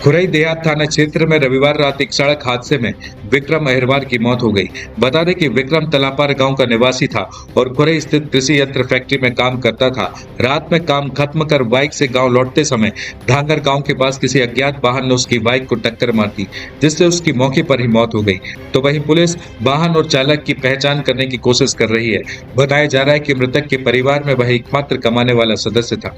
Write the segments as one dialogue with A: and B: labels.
A: खुरई देहात थाना क्षेत्र में रविवार रात एक सड़क हादसे में विक्रम अहिरवार की मौत हो गई। बता दें कि विक्रम तलापार गांव का निवासी था और खुरई स्थित कृषि यंत्र फैक्ट्री में काम करता था। रात में काम खत्म कर बाइक से गांव लौटते समय धांगर गांव के पास किसी अज्ञात वाहन ने उसकी बाइक को टक्कर मार दी, जिससे उसकी मौके पर ही मौत हो गई। तो वहीं पुलिस वाहन और चालक की पहचान करने की कोशिश कर रही है। बताया जा रहा है कि मृतक के परिवार में वह एकमात्र कमाने वाला सदस्य था।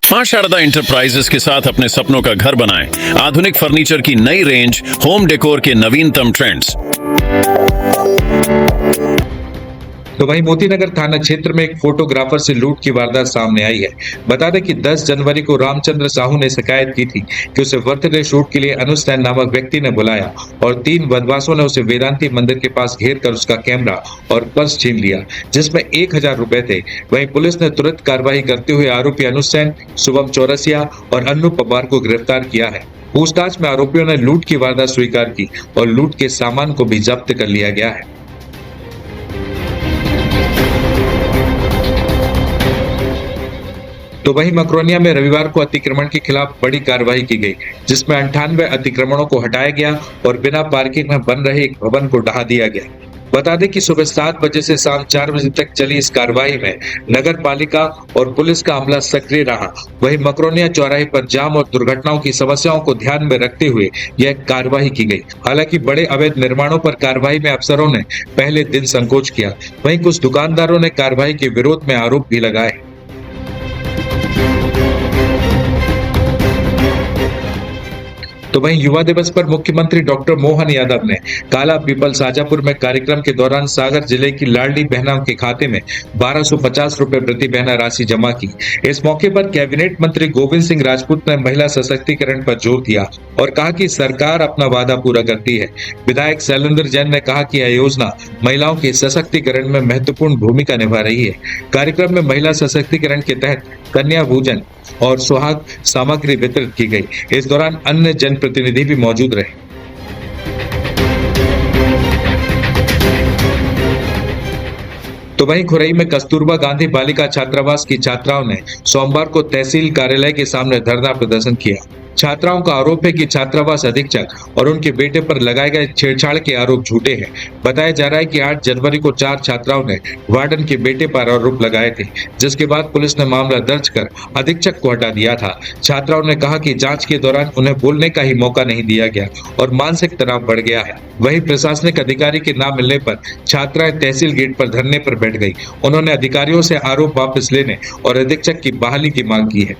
B: मां शारदा इंटरप्राइजेस के साथ अपने सपनों का घर बनाएं। आधुनिक फर्नीचर की नई रेंज, होम डेकोर के नवीनतम ट्रेंड्स।
A: तो वहीं मोतीनगर थाना क्षेत्र में एक फोटोग्राफर से लूट की वारदात सामने आई है। बता दें कि 10 जनवरी को रामचंद्र साहू ने शिकायत की थी कि उसे बर्थडे शूट के लिए अनुज नामक व्यक्ति ने बुलाया और 3 बदमाशों ने उसे वेदांती मंदिर के पास घेर कर उसका कैमरा और पर्स छीन लिया, जिसमें 1000 रुपए थे। वहीं पुलिस ने तुरंत कार्रवाई करते हुए आरोपी अनुज, शुभम चौरसिया और अन्नू पवार को गिरफ्तार किया है। पूछताछ में आरोपियों ने लूट की वारदात स्वीकार की और लूट के सामान को भी जब्त कर लिया गया है। तो वहीं मकरोनिया में रविवार को अतिक्रमण के खिलाफ बड़ी कार्रवाई की गई, जिसमें 98 अतिक्रमणों को हटाया गया और बिना पार्किंग में बन रहे एक भवन को ढहा दिया गया। बता दें कि सुबह 7 बजे से शाम 4 बजे तक चली इस कार्रवाई में नगर पालिका और पुलिस का अमला सक्रिय रहा। वहीं मकरोनिया चौराहे पर जाम और दुर्घटनाओं की समस्याओं को ध्यान में रखते हुए यह कार्रवाई की गई। हालांकि बड़े अवैध निर्माणों पर कार्रवाई में अफसरों ने पहले दिन संकोच किया। वहीं कुछ दुकानदारों ने कार्रवाई के विरोध में आरोप भी लगाए। तो वहीं युवा दिवस पर मुख्यमंत्री डॉक्टर मोहन यादव ने काला पीपल शाजापुर में कार्यक्रम के दौरान सागर जिले की लाडली बहनों के खाते में 1250 रुपए प्रति बहना राशि जमा की। इस मौके पर कैबिनेट मंत्री गोविंद सिंह राजपूत ने महिला सशक्तिकरण पर जोर दिया और कहा कि सरकार अपना वादा पूरा करती है। विधायक शैलेंद्र जैन ने कहा कि यह योजना महिलाओं के सशक्तिकरण में महत्वपूर्ण भूमिका निभा रही है। कार्यक्रम में महिला सशक्तिकरण के तहत कन्या भोजन और सुहाग सामग्री वितरित की गई। इस दौरान अन्य जनप्रतिनिधि भी मौजूद रहे। तो वहीं खुरई में कस्तूरबा गांधी बालिका छात्रावास की छात्राओं ने सोमवार को तहसील कार्यालय के सामने धरना प्रदर्शन किया। छात्राओं का आरोप है कि छात्रावास अधीक्षक और उनके बेटे पर लगाए गए छेड़छाड़ के आरोप झूठे हैं। बताया जा रहा है कि 8 जनवरी को 4 छात्राओं ने वार्डन के बेटे पर आरोप लगाए थे, जिसके बाद पुलिस ने मामला दर्ज कर अधीक्षक को हटा दिया था। छात्राओं ने कहा कि जांच के दौरान उन्हें बोलने का ही मौका नहीं दिया गया और मानसिक तनाव बढ़ गया है। वहीं प्रशासनिक अधिकारी के न मिलने पर छात्राएं तहसील गेट पर धरने पर बैठ गई। उन्होंने अधिकारियों से आरोप वापस लेने और अधीक्षक की बहाली की मांग की है।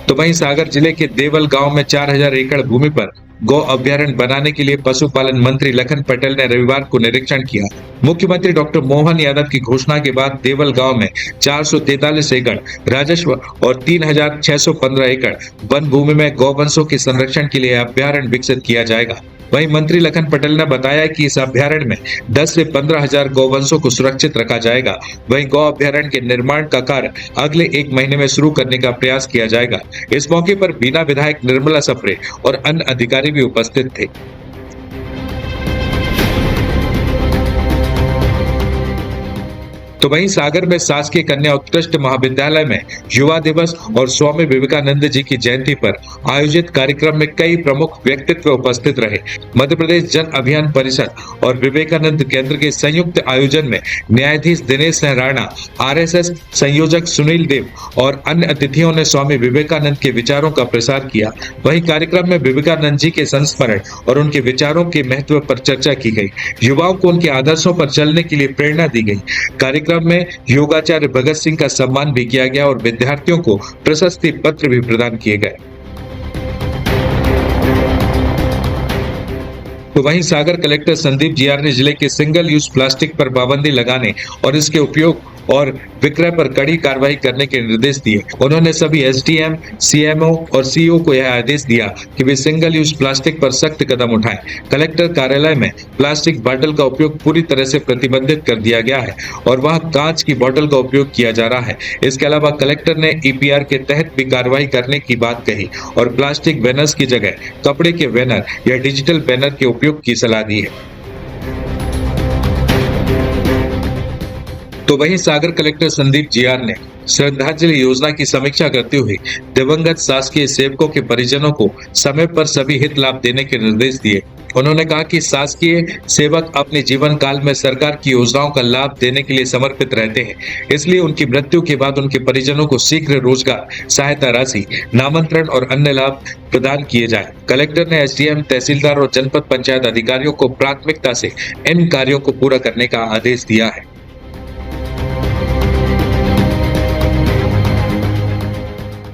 A: तो वहीं सागर जिले के देवल गांव में 4000 एकड़ भूमि पर गौ अभ्यारण्य बनाने के लिए पशुपालन मंत्री लखन पटेल ने रविवार को निरीक्षण किया। मुख्यमंत्री डॉक्टर मोहन यादव की घोषणा के बाद देवल गांव में 443 एकड़ राजस्व और 3615 एकड़ वन भूमि में गौवंशों के संरक्षण के लिए अभ्यारण्य विकसित किया जाएगा। वहीं मंत्री लखन पटेल ने बताया कि इस अभ्यारण्य में 10 से 15,000 गौवंशों को सुरक्षित रखा जाएगा। वहीं गौ अभ्यारण्य के निर्माण का कार्य अगले 1 महीने में शुरू करने का प्रयास किया जाएगा। इस मौके पर बीना विधायक निर्मला सप्रे और अन्य अधिकारी भी उपस्थित थे। तो वहीं सागर में शासकीय कन्या उत्कृष्ट महाविद्यालय में युवा दिवस और स्वामी विवेकानंद जी की जयंती पर आयोजित कार्यक्रम में कई प्रमुख व्यक्तित्व उपस्थित रहे। मध्य प्रदेश जन अभियान परिषद और विवेकानंद केंद्र के संयुक्त आयोजन में न्यायाधीश दिनेश राणा, RSS संयोजक सुनील देव और अन्य अतिथियों ने स्वामी विवेकानंद के विचारों का प्रसार किया। वहीं कार्यक्रम में विवेकानंद जी के संस्मरण और उनके विचारों के महत्व पर चर्चा की गई। युवाओं को उनके आदर्शों पर चलने के लिए प्रेरणा दी गई। कार्यक्रम में योगाचार्य भगत सिंह का सम्मान भी किया गया और विद्यार्थियों को प्रशस्ति पत्र भी प्रदान किए गए। तो वहीं सागर कलेक्टर संदीप जीआर ने जिले के सिंगल यूज प्लास्टिक पर पाबंदी लगाने और इसके उपयोग और विक्रय पर कड़ी कार्रवाई करने के निर्देश दिए। उन्होंने सभी SDM, CMO और CO को यह आदेश दिया कि वे सिंगल यूज प्लास्टिक पर सख्त कदम उठाएं। कलेक्टर कार्यालय में प्लास्टिक बोतल का उपयोग पूरी तरह से प्रतिबंधित कर दिया गया है और वहां कांच की बोतल का उपयोग किया जा रहा है। इसके अलावा कलेक्टर ने EPR के तहत भी कार्रवाई करने की बात कही और प्लास्टिक बैनर्स की जगह कपड़े के बैनर या डिजिटल बैनर के उपयोग की सलाह दी है। तो वहीं सागर कलेक्टर संदीप जीआर ने श्रद्धांजलि योजना की समीक्षा करते हुए दिवंगत शासकीय सेवकों के परिजनों को समय पर सभी हित लाभ देने के निर्देश दिए। उन्होंने कहा कि शासकीय सेवक अपने जीवन काल में सरकार की योजनाओं का लाभ देने के लिए समर्पित रहते हैं, इसलिए उनकी मृत्यु के बाद उनके परिजनों को शीघ्र रोजगार सहायता राशि, नामांतरण और अन्य लाभ प्रदान किए जाए। कलेक्टर ने एसडीएम, तहसीलदार और जनपद पंचायत अधिकारियों को प्राथमिकता से इन कार्यों को पूरा करने का आदेश दिया है।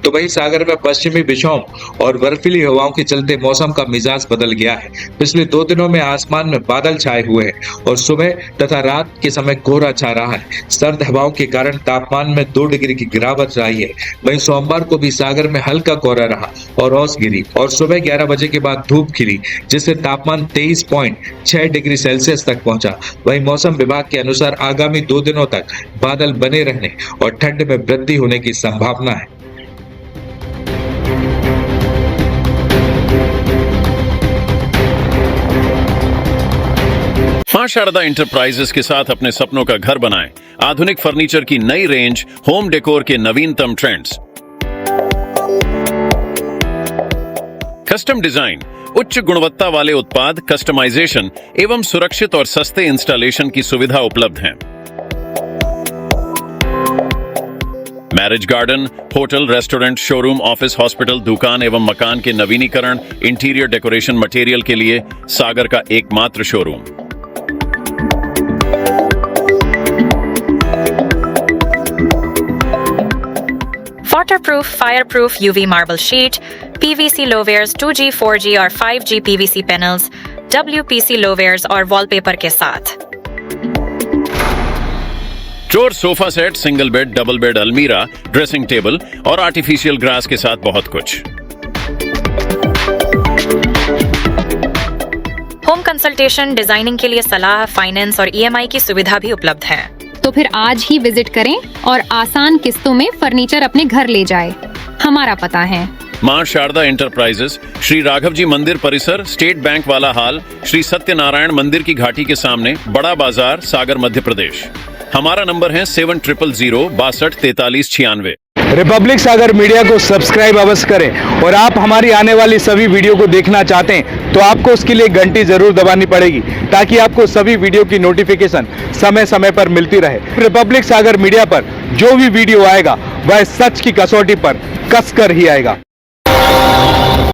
A: तो वहीं सागर में पश्चिमी विक्षोभ और बर्फीली हवाओं के चलते मौसम का मिजाज बदल गया है। पिछले 2 दिनों में आसमान में बादल छाए हुए हैं और सुबह तथा रात के समय कोहरा छा रहा है। सर्द हवाओं के कारण तापमान में 2 डिग्री की गिरावट आई है। वहीं सोमवार को भी सागर में हल्का कोहरा रहा और ओस गिरी और सुबह 11 बजे के बाद धूप खिली, जिससे तापमान 23.6 डिग्री सेल्सियस तक पहुंचा। वहीं मौसम विभाग के अनुसार आगामी 2 दिनों तक बादल बने रहने और ठंड में वृद्धि होने की संभावना है।
B: मां शारदा इंटरप्राइजेस के साथ अपने सपनों का घर बनाएं। आधुनिक फर्नीचर की नई रेंज, होम डेकोर के नवीनतम ट्रेंड्स, कस्टम डिजाइन, उच्च गुणवत्ता वाले उत्पाद, कस्टमाइजेशन एवं सुरक्षित और सस्ते इंस्टॉलेशन की सुविधा उपलब्ध है। Marriage garden, hotel, restaurant, showroom, office, hospital, दुकान एवं मकान के नवीनीकरण, इंटीरियर डेकोरेशन मटेरियल के लिए सागर का एकमात्र showroom.
C: Waterproof, fireproof UV marble sheet, PVC lowares 2G, 4G और 5G PVC panels, WPC lowares और wallpaper के साथ।
B: चोर sofa set, single bed, double bed, अलमीरा, ड्रेसिंग टेबल और आर्टिफिशियल ग्रास के साथ बहुत कुछ।
C: होम कंसल्टेशन, डिजाइनिंग के लिए सलाह, फाइनेंस और EMI की सुविधा भी उपलब्ध है।
D: तो फिर आज ही विजिट करें और आसान किस्तों में फर्नीचर अपने घर ले जाए। हमारा पता है
B: मां शारदा इंटरप्राइजेस, श्री राघव जी मंदिर परिसर, स्टेट बैंक वाला हाल, श्री सत्यनारायण मंदिर की घाटी के सामने, बड़ा बाजार, सागर, मध्य प्रदेश। हमारा नंबर है 7000624396।
E: रिपब्लिक सागर मीडिया को सब्सक्राइब अवश्य करें और आप हमारी आने वाली सभी वीडियो को देखना चाहते हैं तो आपको उसके लिए घंटी जरूर दबानी पड़ेगी, ताकि आपको सभी वीडियो की नोटिफिकेशन समय समय पर मिलती रहे। रिपब्लिक सागर मीडिया पर जो भी वीडियो आएगा वह सच की कसौटी पर कसकर ही आएगा।